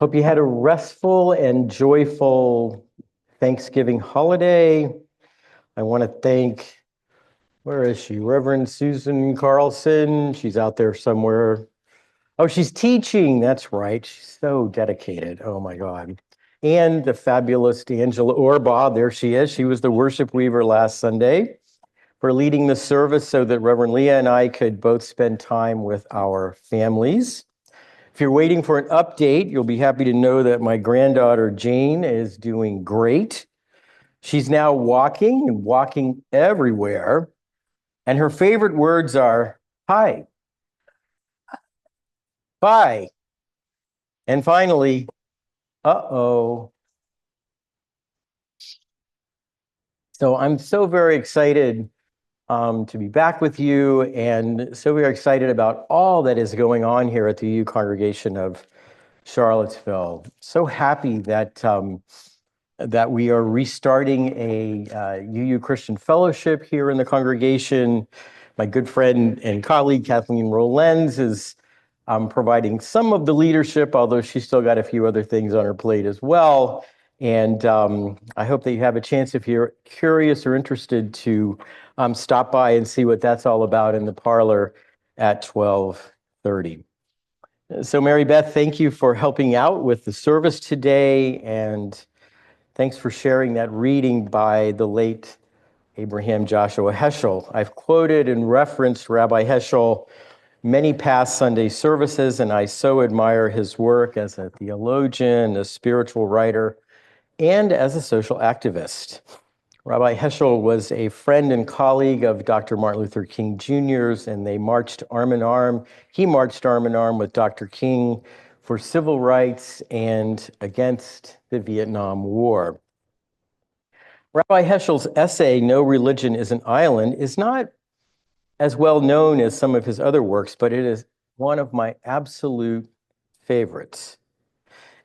Hope you had a restful and joyful Thanksgiving holiday. I want to thank, where is she? Reverend Susan Carlson. She's out there somewhere. Oh, she's teaching. That's right. She's so dedicated. Oh my God. And the fabulous Angela Orbaugh. There she is. She was the worship weaver last Sunday for leading the service so that Reverend Leah and I could both spend time with our families. If you're waiting for an update, you'll be happy to know that my granddaughter Jane is doing great. She's now walking and walking everywhere. And her favorite words are hi, bye, and finally, uh-oh. So I'm so very excited to be back with you, and so very excited about all that is going on here at the UU Congregation of Charlottesville. So happy that that we are restarting a UU Christian Fellowship here in the congregation. My good friend and colleague Kathleen Rollens is providing some of the leadership, although she's still got a few other things on her plate as well. And I hope that you have a chance, if you're curious or interested, to stop by and see what that's all about in the parlor at 12:30. So Mary Beth, thank you for helping out with the service today, and thanks for sharing that reading by the late Abraham Joshua Heschel. I've quoted and referenced Rabbi Heschel many past Sunday services, and I so admire his work as a theologian, a spiritual writer, and as a social activist. Rabbi Heschel was a friend and colleague of Dr. Martin Luther King Jr.'s, and they marched arm in arm. He marched arm in arm with Dr. King for civil rights and against the Vietnam War. Rabbi Heschel's essay, No Religion is an Island, is not as well known as some of his other works, but it is one of my absolute favorites.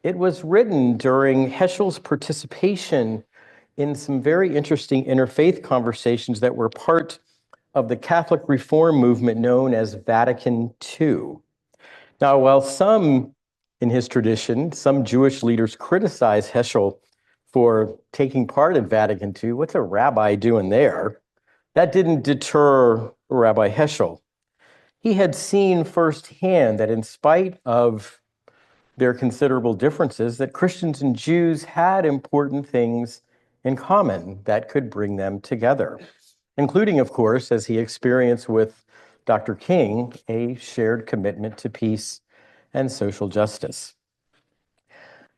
It was written during Heschel's participation in some very interesting interfaith conversations that were part of the Catholic reform movement known as Vatican II. Now, while some in his tradition, some Jewish leaders criticize Heschel for taking part in Vatican II, what's a rabbi doing there? That didn't deter Rabbi Heschel. He had seen firsthand that in spite of their considerable differences, that Christians and Jews had important things in common that could bring them together, including, of course, as he experienced with Dr. King, a shared commitment to peace and social justice.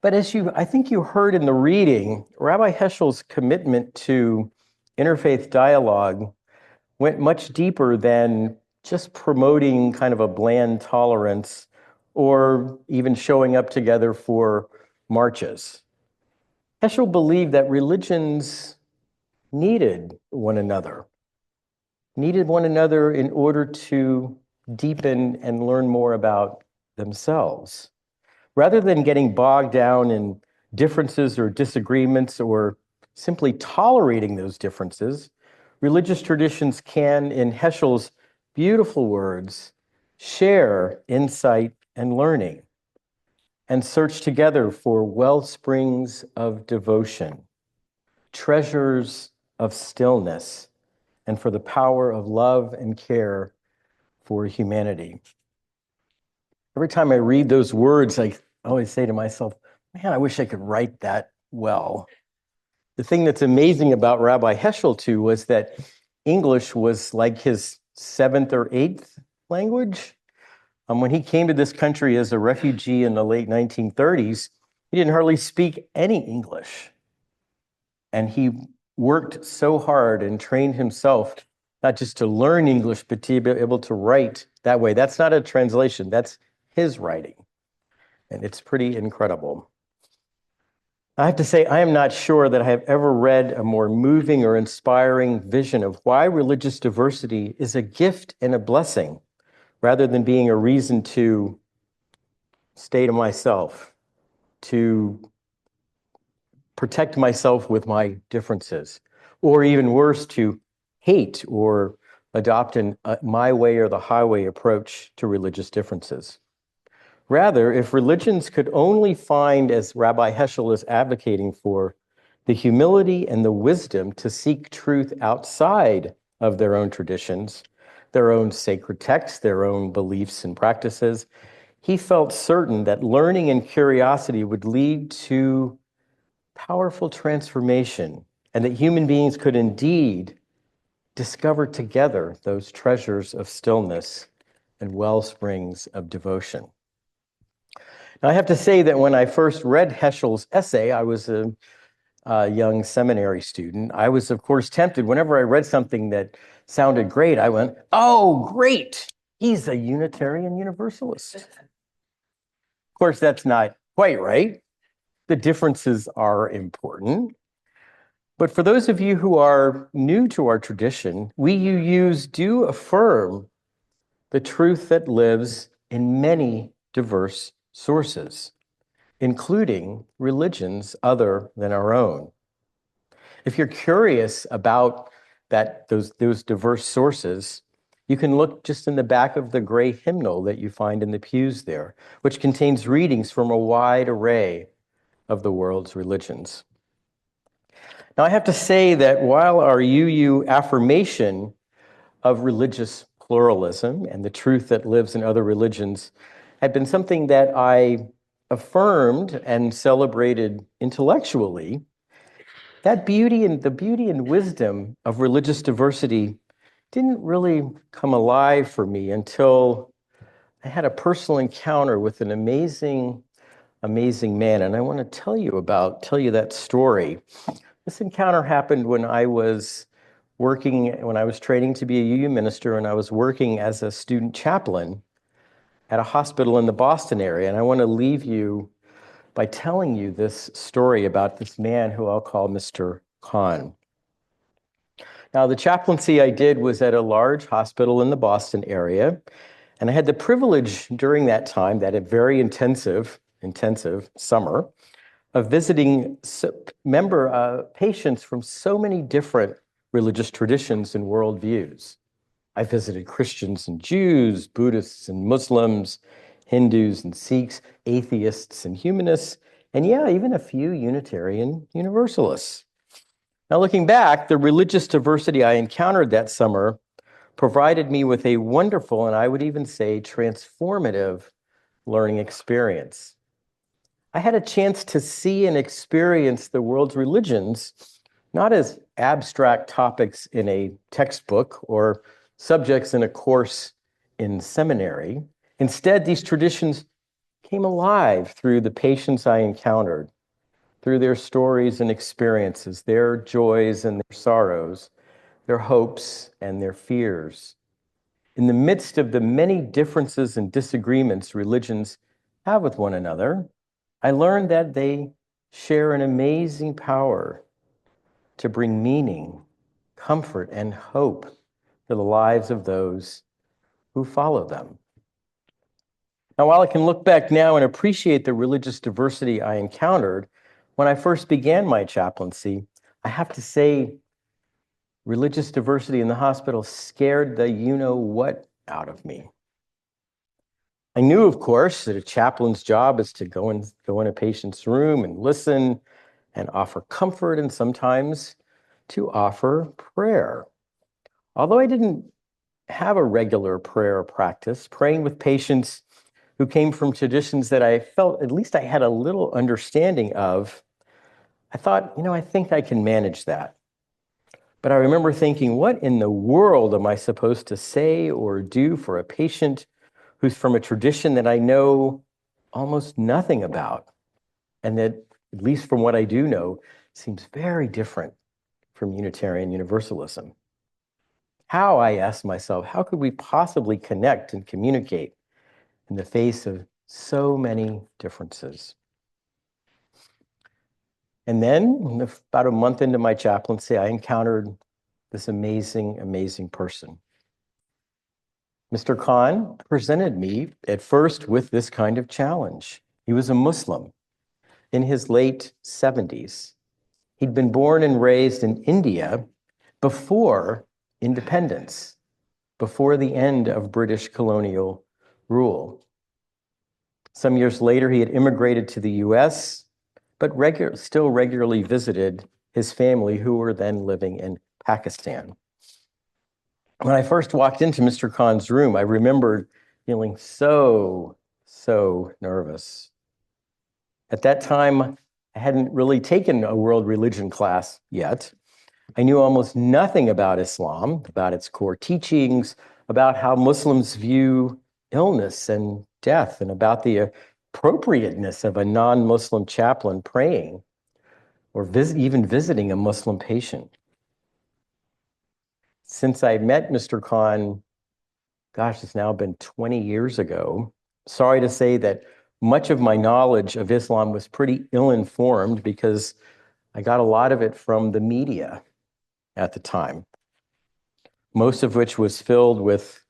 But as I think you heard in the reading, Rabbi Heschel's commitment to interfaith dialogue went much deeper than just promoting kind of a bland tolerance or even showing up together for marches. Heschel believed that religions needed one another in order to deepen and learn more about themselves. Rather than getting bogged down in differences or disagreements or simply tolerating those differences, religious traditions can, in Heschel's beautiful words, share insight and learning and search together for well springs of devotion, treasures of stillness, and for the power of love and care for humanity. Every time I read those words, I always say to myself, man, I wish I could write that well. The thing that's amazing about Rabbi Heschel, too, was that English was like his seventh or eighth language. When he came to this country as a refugee in the late 1930s, he didn't hardly speak any English. And he worked so hard and trained himself, not just to learn English, but to be able to write that way. That's not a translation, that's his writing. And it's pretty incredible. I have to say, I am not sure that I have ever read a more moving or inspiring vision of why religious diversity is a gift and a blessing, rather than being a reason to stay to myself, to protect myself with my differences, or even worse, to hate or adopt my way or the highway approach to religious differences. Rather, if religions could only find, as Rabbi Heschel is advocating for, the humility and the wisdom to seek truth outside of their own traditions, their own sacred texts, their own beliefs and practices, he felt certain that learning and curiosity would lead to powerful transformation and that human beings could indeed discover together those treasures of stillness and well springs of devotion. Now, I have to say that when I first read Heschel's essay, I was a young seminary student. I was, of course, tempted. Whenever I read something that sounded great, I went, oh, great, he's a Unitarian Universalist. Of course, that's not quite right. The differences are important. But for those of you who are new to our tradition, we UUs do affirm the truth that lives in many diverse sources, including religions other than our own. If you're curious about those diverse sources, you can look just in the back of the gray hymnal that you find in the pews there, which contains readings from a wide array of the world's religions. Now, I have to say that while our UU affirmation of religious pluralism and the truth that lives in other religions had been something that I affirmed and celebrated intellectually, that beauty and wisdom of religious diversity didn't really come alive for me until I had a personal encounter with an amazing man. And I want to tell you that story. This encounter happened when I was training to be a UU minister, and I was working as a student chaplain at a hospital in the Boston area. And I want to leave you by telling you this story about this man who I'll call Mr. Kahn. Now, the chaplaincy I did was at a large hospital in the Boston area, and I had the privilege during that time, that a very intensive summer, of visiting patients from so many different religious traditions and worldviews. I visited Christians and Jews, Buddhists and Muslims, Hindus and Sikhs, atheists and humanists, and even a few Unitarian Universalists. Now, looking back, the religious diversity I encountered that summer provided me with a wonderful, and I would even say transformative, learning experience. I had a chance to see and experience the world's religions not as abstract topics in a textbook or subjects in a course in seminary. Instead, these traditions came alive through the patients I encountered, through their stories and experiences, their joys and their sorrows, their hopes and their fears. In the midst of the many differences and disagreements religions have with one another, I learned that they share an amazing power to bring meaning, comfort, and hope to the lives of those who follow them. Now, while I can look back now and appreciate the religious diversity I encountered when I first began my chaplaincy, I have to say, religious diversity in the hospital scared the you-know-what out of me. I knew, of course, that a chaplain's job is to go in a patient's room and listen and offer comfort, and sometimes to offer prayer. Although I didn't have a regular prayer practice, praying with patients who came from traditions that I felt at least I had a little understanding of, I thought, I think I can manage that. But I remember thinking, what in the world am I supposed to say or do for a patient who's from a tradition that I know almost nothing about, and that, at least from what I do know, seems very different from Unitarian Universalism? How, I asked myself, how could we possibly connect and communicate in the face of so many differences? And then, about a month into my chaplaincy, I encountered this amazing person. Mr. Kahn presented me at first with this kind of challenge. He was a Muslim in his late 70s. He'd been born and raised in India before independence, before the end of British colonial rule. Some years later, he had immigrated to the US, but still regularly visited his family, who were then living in Pakistan. When I first walked into Mr. Khan's room, I remembered feeling so nervous. At that time, I hadn't really taken a world religion class yet. I knew almost nothing about Islam, about its core teachings, about how Muslims view illness and death, and about the appropriateness of a non-Muslim chaplain praying or even visiting a Muslim patient. Since I met Mr. Khan, gosh, it's now been 20 years ago, sorry to say that much of my knowledge of Islam was pretty ill-informed because I got a lot of it from the media at the time, most of which was filled with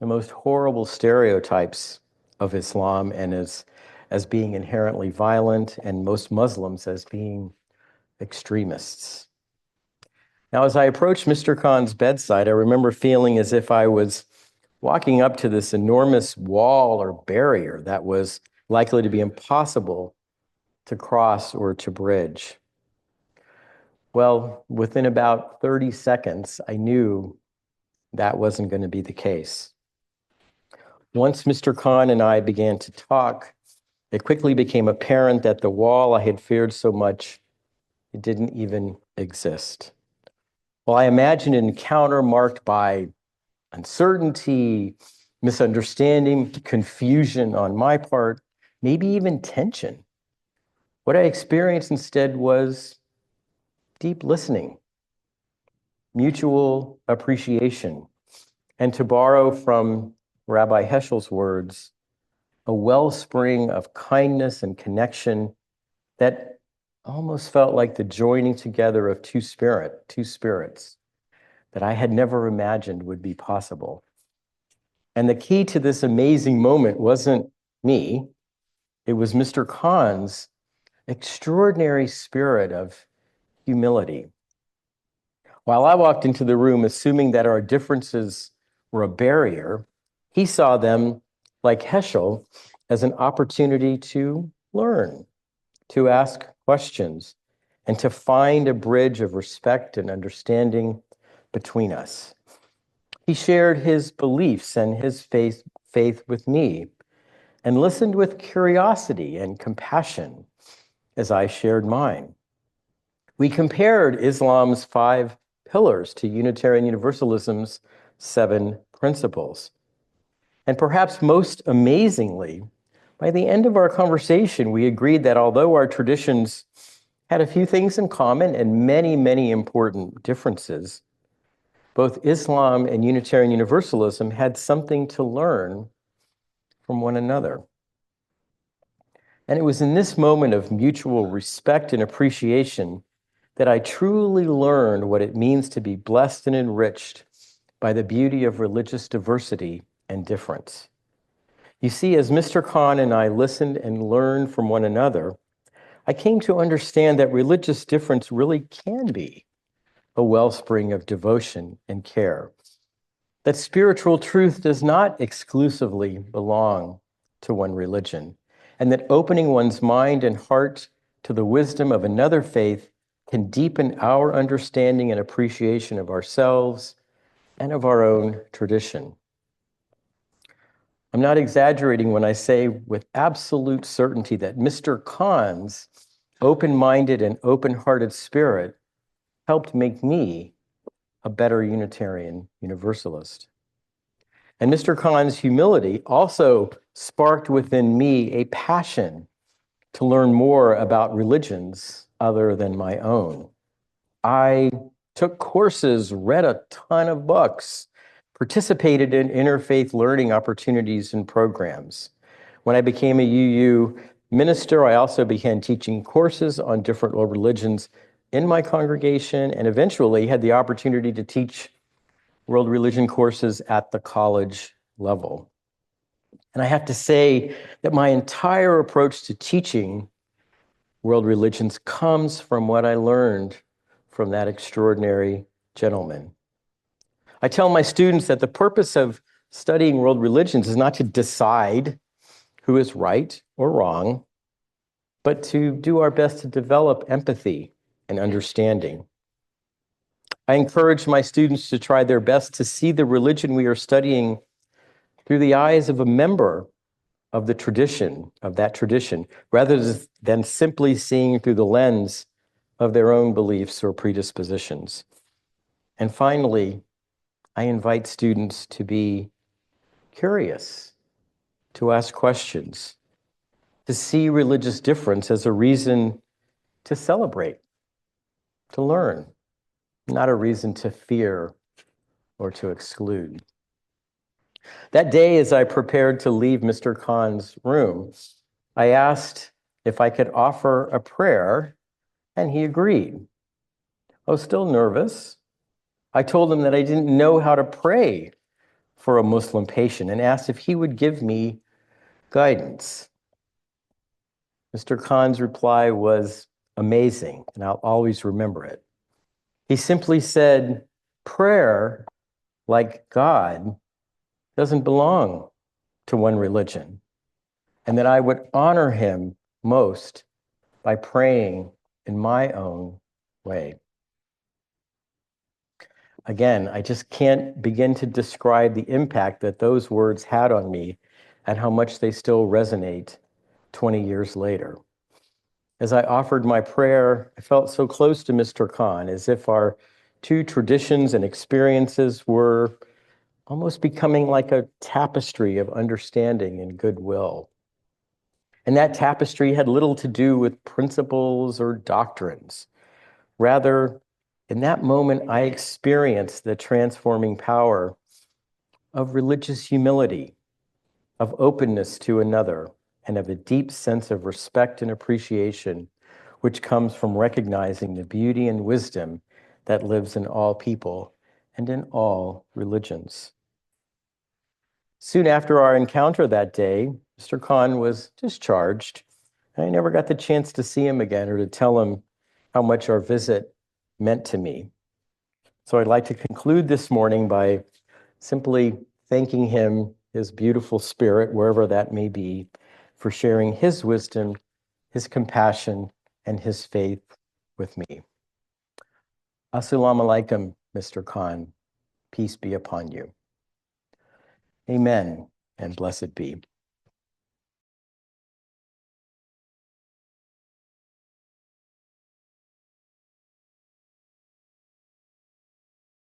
the most horrible stereotypes of Islam and as being inherently violent, and most Muslims as being extremists. Now, as I approached Mr. Khan's bedside, I remember feeling as if I was walking up to this enormous wall or barrier that was likely to be impossible to cross or to bridge. Well, within about 30 seconds, I knew that wasn't going to be the case. Once Mr. Khan and I began to talk, it quickly became apparent that the wall I had feared so much, it didn't even exist. Well, I imagined an encounter marked by uncertainty, misunderstanding, confusion on my part, maybe even tension. What I experienced instead was deep listening, mutual appreciation, and to borrow from Rabbi Heschel's words, a wellspring of kindness and connection that almost felt like the joining together of two spirits that I had never imagined would be possible. And the key to this amazing moment wasn't me, it was Mr. Khan's extraordinary spirit of humility. While I walked into the room assuming that our differences were a barrier, he saw them, like Heschel, as an opportunity to learn, to ask questions, and to find a bridge of respect and understanding between us. He shared his beliefs and his faith with me, and listened with curiosity and compassion as I shared mine. We compared Islam's 5 pillars to Unitarian Universalism's 7 principles. And perhaps most amazingly, by the end of our conversation, we agreed that although our traditions had a few things in common and many important differences, both Islam and Unitarian Universalism had something to learn from one another. And it was in this moment of mutual respect and appreciation that I truly learned what it means to be blessed and enriched by the beauty of religious diversity and difference. You see, as Mr. Khan and I listened and learned from one another, I came to understand that religious difference really can be a wellspring of devotion and care. That spiritual truth does not exclusively belong to one religion, and that opening one's mind and heart to the wisdom of another faith can deepen our understanding and appreciation of ourselves and of our own tradition. I'm not exaggerating when I say with absolute certainty that Mr. Khan's open-minded and open-hearted spirit helped make me a better Unitarian Universalist. And Mr. Khan's humility also sparked within me a passion to learn more about religions other than my own. I took courses, read a ton of books, participated in interfaith learning opportunities and programs. When I became a UU minister, I also began teaching courses on different world religions in my congregation, and eventually had the opportunity to teach world religion courses at the college level. And I have to say that my entire approach to teaching world religions comes from what I learned from that extraordinary gentleman. I tell my students that the purpose of studying world religions is not to decide who is right or wrong, but to do our best to develop empathy and understanding. I encourage my students to try their best to see the religion we are studying through the eyes of a member of that tradition, rather than simply seeing through the lens of their own beliefs or predispositions. And finally, I invite students to be curious, to ask questions, to see religious difference as a reason to celebrate, to learn, not a reason to fear or to exclude. That day, as I prepared to leave Mr. Khan's room, I asked if I could offer a prayer, and he agreed. I was still nervous. I told him that I didn't know how to pray for a Muslim patient and asked if he would give me guidance. Mr. Khan's reply was amazing, and I'll always remember it. He simply said, prayer, like God, doesn't belong to one religion, and that I would honor him most by praying in my own way. Again, I just can't begin to describe the impact that those words had on me and how much they still resonate 20 years later. As I offered my prayer, I felt so close to Mr. Khan, as if our two traditions and experiences were almost becoming like a tapestry of understanding and goodwill. And that tapestry had little to do with principles or doctrines. Rather, in that moment, I experienced the transforming power of religious humility, of openness to another, and of a deep sense of respect and appreciation, which comes from recognizing the beauty and wisdom that lives in all people and in all religions. Soon after our encounter that day, Mr. Khan was discharged. I never got the chance to see him again or to tell him how much our visit meant to me. So I'd like to conclude this morning by simply thanking him, his beautiful spirit, wherever that may be, for sharing his wisdom, his compassion, and his faith with me. Assalamu alaikum, Mr. Khan. Peace be upon you. Amen, and blessed be.